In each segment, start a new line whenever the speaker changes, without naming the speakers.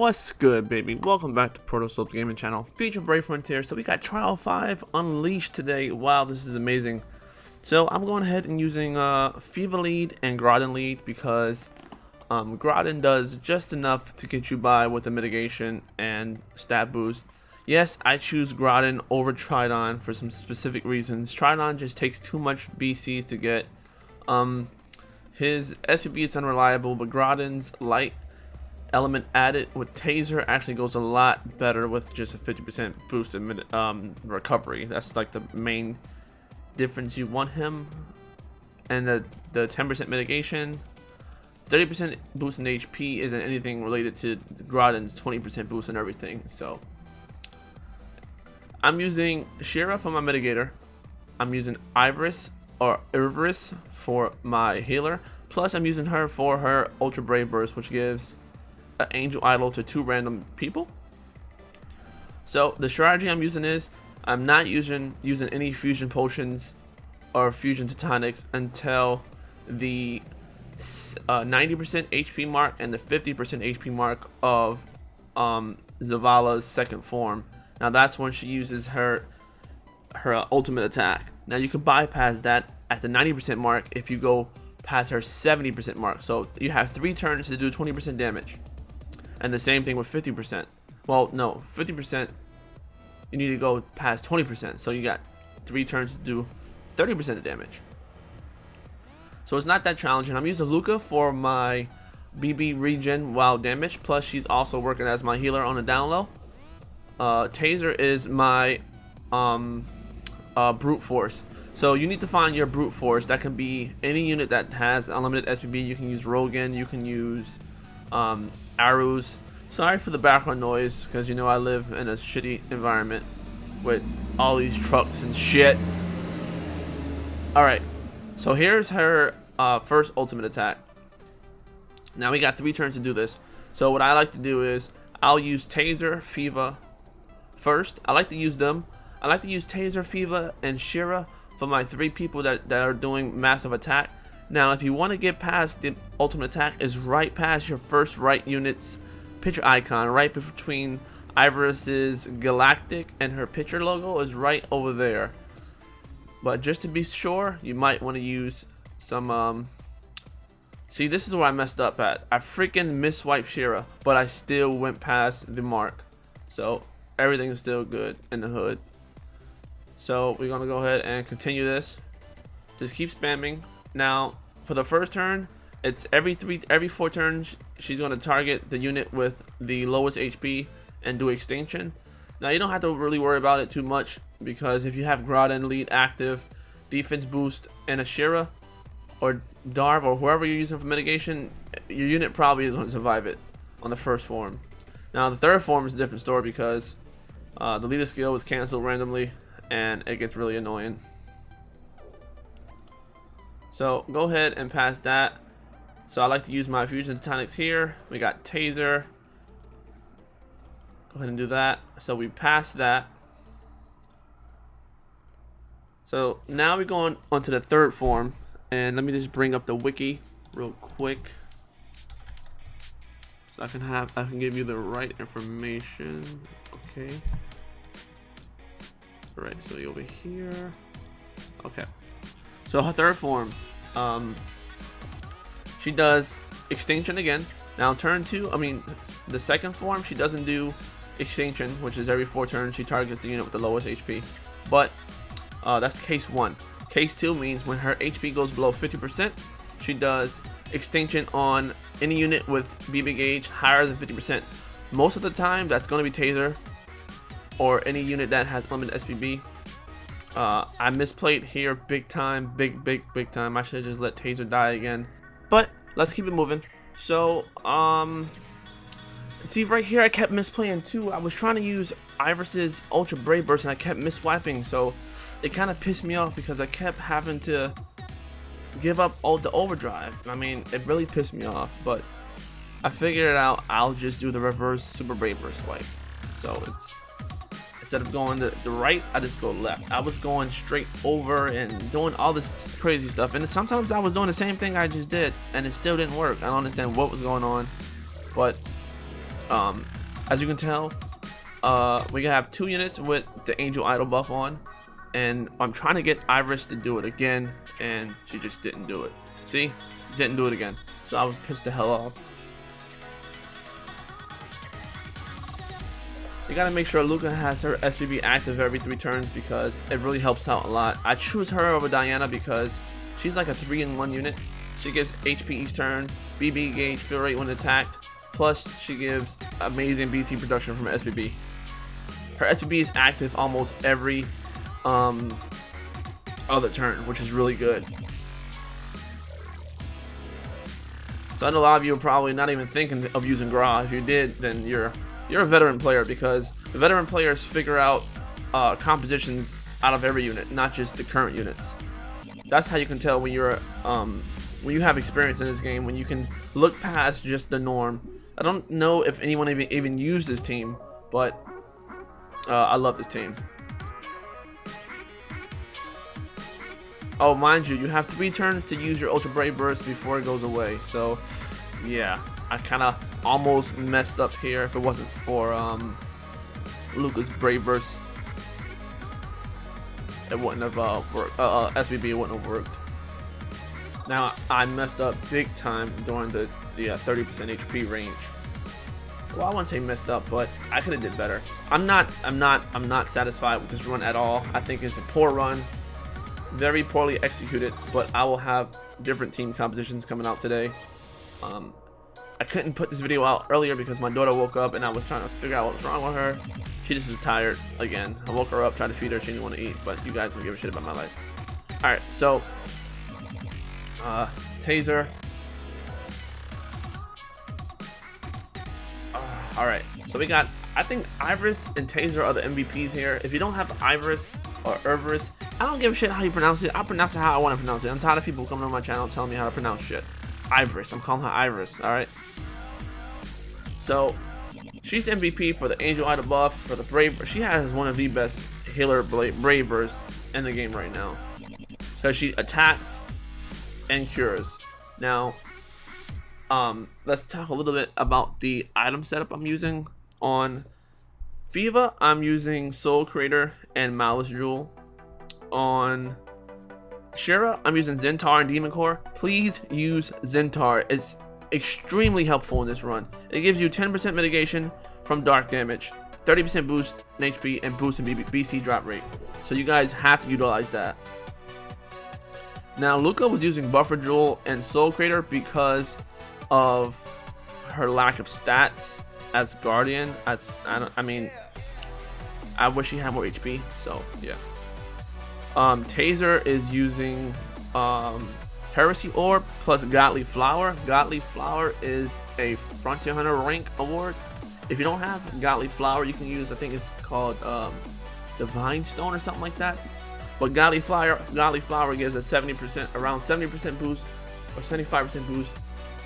What's good, baby? Welcome back to Protoscope gaming channel, featuring Brave Frontier. So we got Trial 5 Unleashed today. Wow, this is amazing. So I'm going ahead and using Fever lead and Grahdens lead because Grahdens does just enough to get you by with the mitigation and stat boost. Yes, I choose Grahdens over Tridon for some specific reasons. Tridon just takes too much BCs to get. His SPB is unreliable, but Grahdens light element added with Taser actually goes a lot better with just a 50% boost in recovery. That's like the main difference. You want him, and the 10% mitigation, 30% boost in HP isn't anything related to Grahdens' 20% boost and everything. So I'm using Shira for my mitigator. I'm using Iris for my healer. Plus I'm using her for her Ultra Brave Burst, which gives an Angel Idol to 2 random people. So the strategy I'm using is I'm not using any fusion potions or fusion tonics until the 90% HP mark and the 50% HP mark of Zavala's second form. Now that's when she uses her ultimate attack. Now you can bypass that at the 90% mark if you go past her 70% mark. So you have 3 turns to do 20% damage. And the same thing with 50%. Well, no, 50%, you need to go past 20%. So you got 3 turns to do 30% of damage. So it's not that challenging. I'm using Luca for my BB regen while damage. Plus she's also working as my healer on the down low. Taser is my brute force. So you need to find your brute force. That can be any unit that has unlimited SPB. You can use Rogan, you can use arrows. Sorry for the background noise, because you know I live in a shitty environment with all these trucks and shit. Alright, so here's her first ultimate attack. Now we got 3 turns to do this. So what I like to do is I'll use Taser, Fever first. I like to use them. I like to use Taser, Fever, and Shira for my 3 people that are doing massive attack. Now if you want to get past the ultimate attack, is right past your first right unit's picture icon, right between Iris's galactic and her picture logo is right over there. But just to be sure, you might want to use some see, this is where I messed up at. I freaking misswiped Shira, but I still went past the mark. So everything is still good in the hood. So we're gonna go ahead and continue this. Just keep spamming. Now for the first turn, it's every 4 turns she's going to target the unit with the lowest HP and do extinction. Now you don't have to really worry about it too much, because if you have Grahdens lead active, defense boost, and a Shira or Darv or whoever you're using for mitigation, your unit probably is going to survive it on the first form. Now the third form is a different story, because the leader skill is cancelled randomly and it gets really annoying. So go ahead and pass that. So I like to use my fusion tonics here. We got Taser. Go ahead and do that. So we passed that. So now we're going on to the third form. And let me just bring up the wiki real quick, so I can give you the right information. Okay. All right, so over here. Okay. So her third form, she does extinction again. Now turn 2, the second form, she doesn't do extinction, which is every 4 turns she targets the unit with the lowest HP. But that's case 1. Case 2 means when her HP goes below 50%, she does extinction on any unit with BB gauge higher than 50%. Most of the time, that's going to be Taser or any unit that has limited SPB. I misplayed here big time, big time. I should have just let Taser die again, but let's keep it moving. So see right here, I kept misplaying too. I was trying to use Iris's Ultra Brave Burst and I kept miswiping, so it kind of pissed me off because I kept having to give up all the overdrive. It really pissed me off, but I figured it out. I'll just do the reverse Super Brave Burst swipe. So it's, instead of going the right, I just go left. I was going straight over and doing all this crazy stuff, and sometimes I was doing the same thing I just did and it still didn't work. I don't understand what was going on, but As you can tell, we have 2 units with the Angel Idol buff on, and I'm trying to get Iris to do it again, and she just didn't do it. See, didn't do it again. So I was pissed the hell off. You gotta make sure Luca has her SBB active every 3 turns because it really helps out a lot. I choose her over Diana because she's like a 3-in-1 unit. She gives HP each turn, BB gauge, fill rate when attacked, plus she gives amazing BC production from her SBB. Her SBB is active almost every other turn, which is really good. So I know a lot of you are probably not even thinking of using Grah. If you did, then you're a veteran player, because the veteran players figure out compositions out of every unit, not just the current units. That's how you can tell when you're when you have experience in this game, when you can look past just the norm. I don't know if anyone even used this team, but I love this team. Oh, mind you, you have 3 turns to use your Ultra Brave Burst before it goes away. So, yeah, I kind of almost messed up here. If it wasn't for Luca's Brave Burst, it wouldn't have worked. SBB wouldn't have worked. Now I messed up big time during the 30% HP range. Well, I wouldn't say messed up, but I could have did better. I'm not satisfied with this run at all. I think it's a poor run, very poorly executed. But I will have different team compositions coming out today. I couldn't put this video out earlier because my daughter woke up and I was trying to figure out what was wrong with her. She just is tired again. I woke her up, tried to feed her, she didn't want to eat, but you guys don't give a shit about my life. Alright, so Taser. Alright, so we got, I think Iris and Taser are the MVPs here. If you don't have Iris or Irvis, I don't give a shit how you pronounce it. I'll pronounce it how I want to pronounce it. I'm tired of people coming on my channel telling me how to pronounce shit. Iris, I'm calling her Iris, alright? So, she's the MVP for the Angel Idol buff, for the Brave. She has one of the best healer Bravers in the game right now, because she attacks and cures. Now, let's talk a little bit about the item setup I'm using. On Fiva, I'm using Soul Creator and Malice Jewel. On Shira, I'm using Zentar and Demon Core. Please use Zentar. It's extremely helpful in this run. It gives you 10% mitigation from dark damage, 30% boost in HP, and boost in BC drop rate. So you guys have to utilize that. Now, Luca was using Buffer Jewel and Soul Creator because of her lack of stats as Guardian. I mean, I wish she had more HP. So yeah. Taser is using Heresy Orb plus Godly Flower. Godly Flower is a Frontier Hunter rank award. If you don't have Godly Flower, you can use, I think it's called Divine Stone or something like that. But Godly Flower gives a 70%, around 70% boost or 75% boost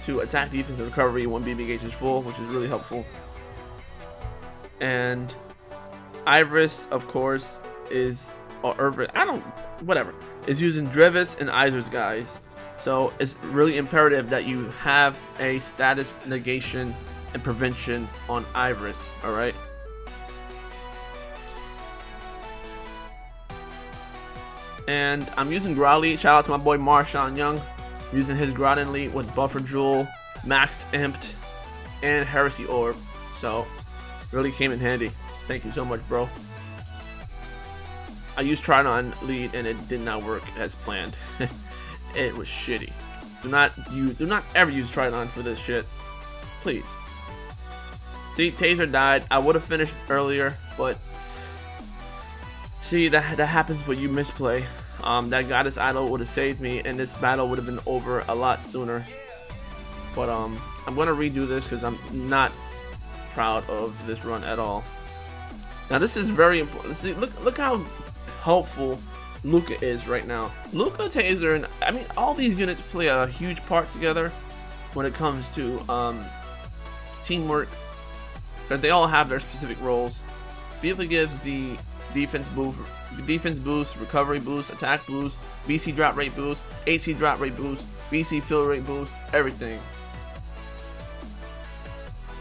to attack, defense, and recovery when BB gauge is full, which is really helpful. And Iris, of course, is, or Irvis, whatever, is using Drevis and Izer's guys. So it's really imperative that you have a status negation and prevention on Iris, alright? And I'm using Growly. Shout out to my boy Marshawn Young. I'm using his Grahdens Elite with Buffer Jewel, Maxed Imped, and Heresy Orb. So, really came in handy. Thank you so much, bro. I used Tridon Lead and it did not work as planned. It was shitty. Do not ever use Tridon for this shit. Please. See, Taser died. I would have finished earlier, but see, that happens when you misplay. That Goddess Idol would have saved me, and this battle would have been over a lot sooner. But I'm gonna redo this because I'm not proud of this run at all. Now this is very important. See, look how helpful Luca is right now. Luca, Taser, and I mean all these units play a huge part together when it comes to teamwork, because they all have their specific roles. Fiva gives the defense boost, recovery boost, attack boost, BC drop rate boost, AC drop rate boost, BC fill rate boost, everything.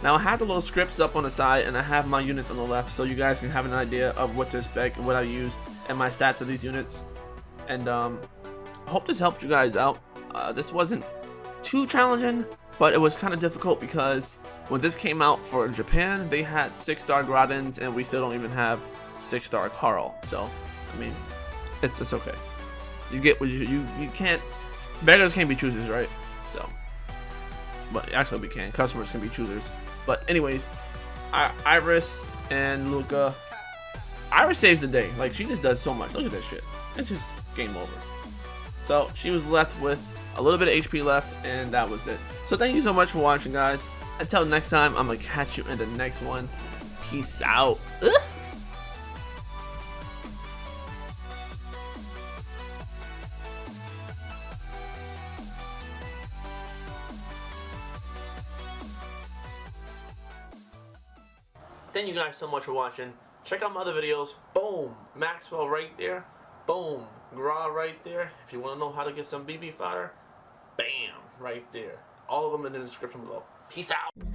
Now I have the little scripts up on the side, and I have my units on the left, so you guys can have an idea of what to expect and what I used and my stats of these units. And I hope this helped you guys out. This wasn't too challenging, but it was kind of difficult because when this came out for Japan, they had 6-star Grahdens, and we still don't even have 6-star Carl. So I mean, it's okay. You get what you can't. Beggars can't be choosers, right? So, but actually we can. Customers can be choosers. But anyways, Iris and Luca. Iris saves the day. Like, she just does so much. Look at this shit. It's just game over. So she was left with a little bit of HP left, and that was it. So thank you so much for watching, guys. Until next time, I'm gonna catch you in the next one. Peace out. Ugh. Thank you guys so much for watching. Check out my other videos. Boom, Maxwell right there. Boom, Grah right there. If you want to know how to get some BB fodder, bam, right there. All of them in the description below. Peace out.